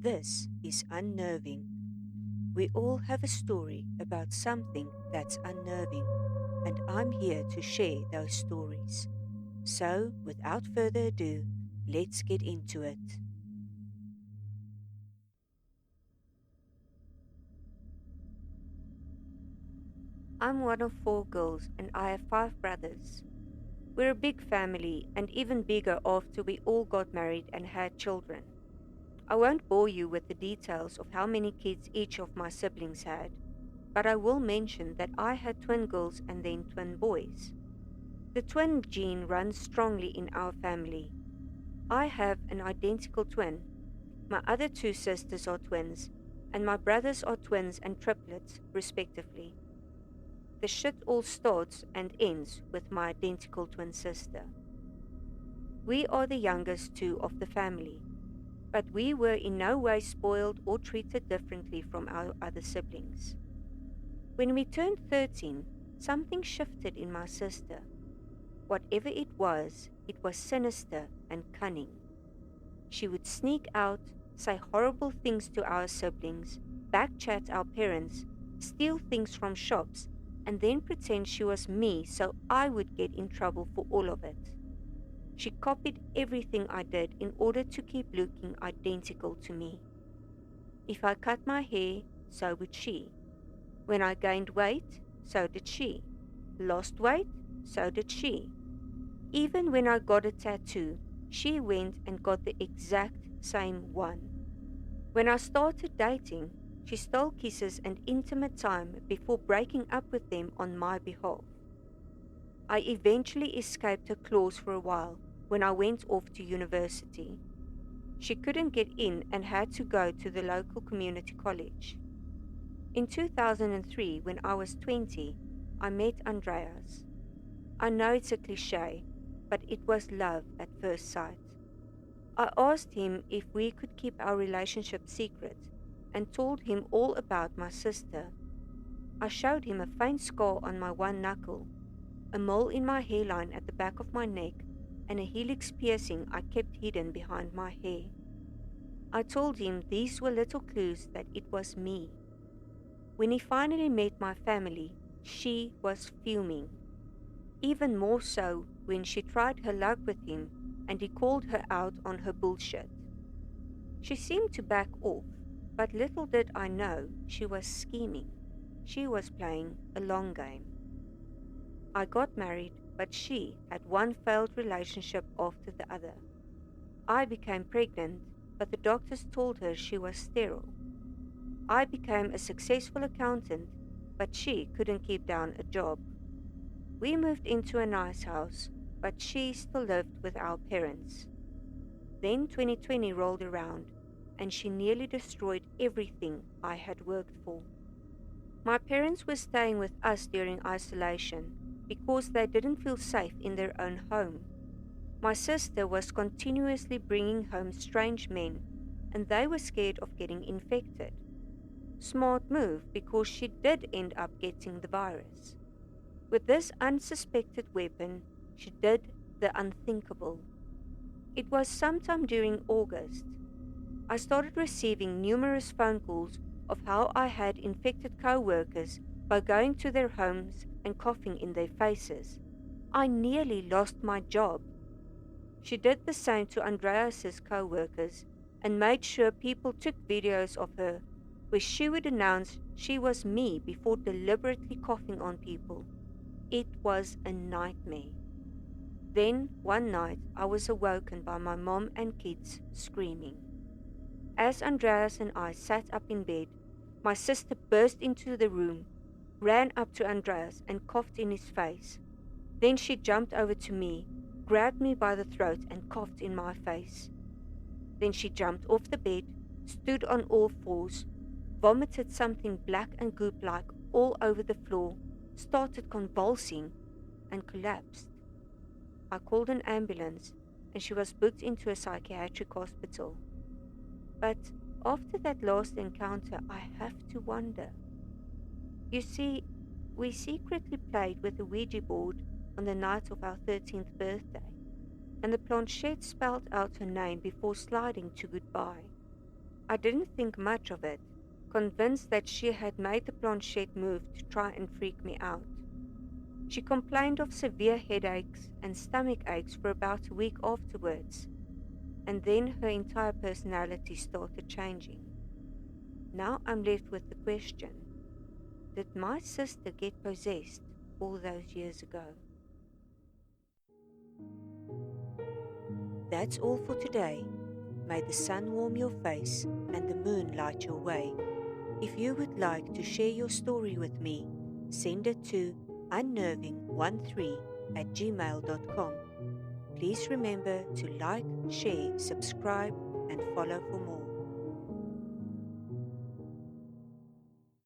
This is unnerving. We all have a story about something that's unnerving, and I'm here to share those stories. So, without further ado, let's get into it. I'm one of four girls, and I have five brothers. We're a big family, and even bigger after we all got married and had children. I won't bore you with the details of how many kids each of my siblings had, but I will mention that I had twin girls and then twin boys. The twin gene runs strongly in our family. I have an identical twin. My other two sisters are twins, and my brothers are twins and triplets, respectively. The shit all starts and ends with my identical twin sister. We are the youngest two of the family, but we were in no way spoiled or treated differently from our other siblings. When we turned 13, something shifted in my sister. Whatever it was sinister and cunning. She would sneak out, say horrible things to our siblings, backchat our parents, steal things from shops, and then pretend she was me so I would get in trouble for all of it. She copied everything I did in order to keep looking identical to me. If I cut my hair, so would she. When I gained weight, so did she. Lost weight, so did she. Even when I got a tattoo, she went and got the exact same one. When I started dating, she stole kisses and intimate time before breaking up with them on my behalf. I eventually escaped her claws for a while when I went off to university. She couldn't get in and had to go to the local community college. In 2003, when I was 20, I met Andreas. I know it's a cliche, but it was love at first sight. I asked him if we could keep our relationship secret and told him all about my sister. I showed him a faint scar on my one knuckle, a mole in my hairline at the back of my neck, and a helix piercing I kept hidden behind my hair. I told him these were little clues that it was me. When he finally met my family, she was fuming. Even more so when she tried her luck with him and he called her out on her bullshit. She seemed to back off, but little did I know she was scheming. She was playing a long game. I got married, but she had one failed relationship after the other. I became pregnant, but the doctors told her she was sterile. I became a successful accountant, but she couldn't keep down a job. We moved into a nice house, but she still lived with our parents. Then 2020 rolled around, and she nearly destroyed everything I had worked for. My parents were staying with us during isolation because they didn't feel safe in their own home. My sister was continuously bringing home strange men, and they were scared of getting infected. Smart move, because she did end up getting the virus. With this unsuspected weapon, she did the unthinkable. It was sometime during August. I started receiving numerous phone calls of how I had infected co-workers by going to their homes and coughing in their faces. I nearly lost my job. She did the same to Andreas's co-workers and made sure people took videos of her where she would announce she was me before deliberately coughing on people. It was a nightmare. Then, one night, I was awoken by my mom and kids screaming. As Andreas and I sat up in bed, my sister burst into the room, ran up to Andreas and coughed in his face. Then she jumped over to me, grabbed me by the throat and coughed in my face. Then she jumped off the bed, stood on all fours, vomited something black and goop-like all over the floor, started convulsing, and collapsed. I called an ambulance, and she was booked into a psychiatric hospital. But after that last encounter, I have to wonder. You see, we secretly played with a Ouija board on the night of our 13th birthday, and the planchette spelled out her name before sliding to goodbye. I didn't think much of it, convinced that she had made the planchette move to try and freak me out. She complained of severe headaches and stomach aches for about a week afterwards, and then her entire personality started changing. Now I'm left with the question, did my sister get possessed all those years ago? That's all for today. May the sun warm your face and the moon light your way. If you would like to share your story with me, send it to unnerving13@gmail.com. Please remember to like, share, subscribe, and follow for more.